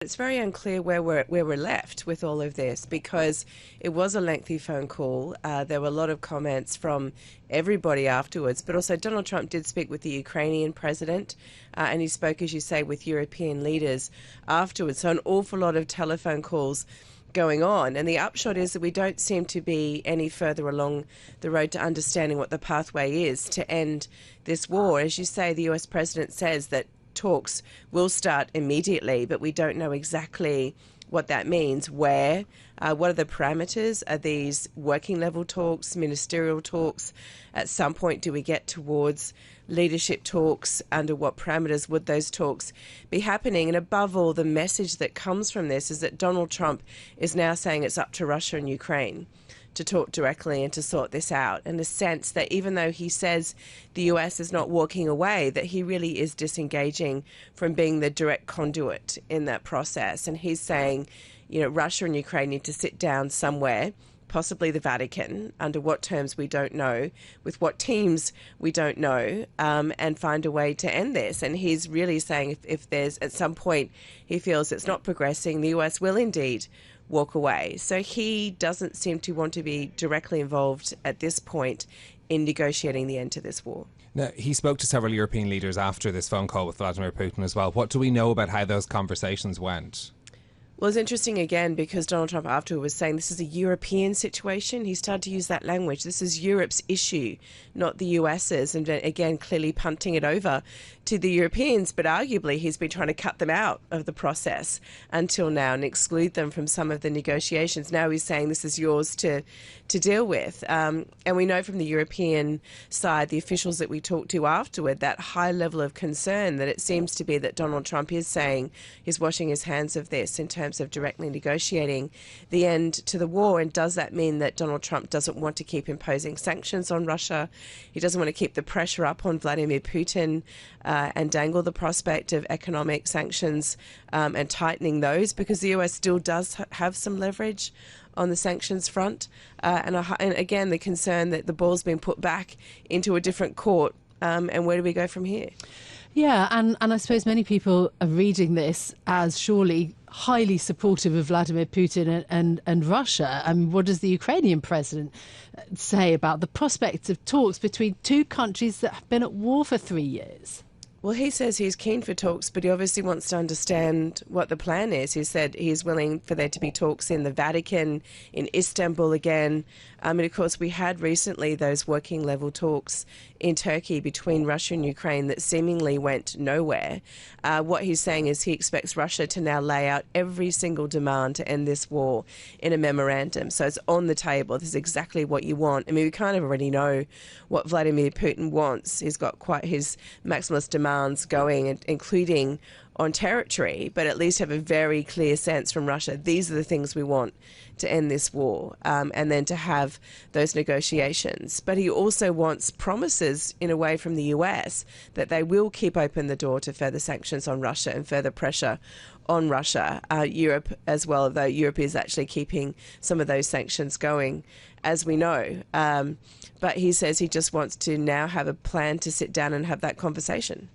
It's very unclear where we're left with all of this, because it was a lengthy phone call. There were a lot of comments from everybody afterwards, but also Donald Trump did speak with the Ukrainian president, and he spoke, as you say, with European leaders afterwards. So an awful lot of telephone calls going on, and the upshot is that we don't seem to be any further along the road to understanding what the pathway is to end this war. As you say, the US president says that talks will start immediately, but we don't know exactly what that means. Where? What are the parameters? Are these working level talks, ministerial talks? At some point, do we get towards leadership talks? Under what parameters would those talks be happening? And above all, the message that comes from this is that Donald Trump is now saying it's up to Russia and Ukraine to talk directly and to sort this out, in the sense that even though he says the US is not walking away, that he really is disengaging from being the direct conduit in that process. And he's saying, you know, Russia and Ukraine need to sit down somewhere, possibly the Vatican, under what terms we don't know, with what teams we don't know, and find a way to end this. And he's really saying if there's at some point he feels it's not progressing, the US will indeed walk away. So he doesn't seem to want to be directly involved at this point in negotiating the end to this war. Now, he spoke to several European leaders after this phone call with Vladimir Putin as well. What do we know about how those conversations went? Well, it's interesting again, because Donald Trump afterward was saying this is a European situation. He started to use that language. This is Europe's issue, not the US's. And again, clearly punting it over to the Europeans. But arguably, he's been trying to cut them out of the process until now and exclude them from some of the negotiations. Now he's saying this is yours to deal with. And we know from the European side, the officials that we talked to afterward, that high level of concern that it seems to be that Donald Trump is saying he's washing his hands of this in terms of directly negotiating the end to the war. And does that mean that Donald Trump doesn't want to keep imposing sanctions on Russia? He doesn't want to keep the pressure up on Vladimir Putin and dangle the prospect of economic sanctions and tightening those, because the US still does have some leverage on the sanctions front. And again, the concern that the ball's been put back into a different court. And where do we go from here? Yeah, and I suppose many people are reading this as surely highly supportive of Vladimir Putin and Russia. I mean, what does the Ukrainian president say about the prospects of talks between two countries that have been at war for 3 years? Well, he says he's keen for talks, but he obviously wants to understand what the plan is. He said he's willing for there to be talks in the Vatican, in Istanbul again. And of course, we had recently those working level talks in Turkey between Russia and Ukraine that seemingly went nowhere. What he's saying is he expects Russia to now lay out every single demand to end this war in a memorandum. So it's on the table. This is exactly what you want. I mean, we kind of already know what Vladimir Putin wants. He's got quite his maximalist demands going, including on territory, but at least have a very clear sense from Russia, these are the things we want to end this war, and then to have those negotiations. But he also wants promises, in a way, from the US that they will keep open the door to further sanctions on Russia and further pressure on Russia. Europe as well, though Europe is actually keeping some of those sanctions going, as we know. But he says he just wants to now have a plan to sit down and have that conversation.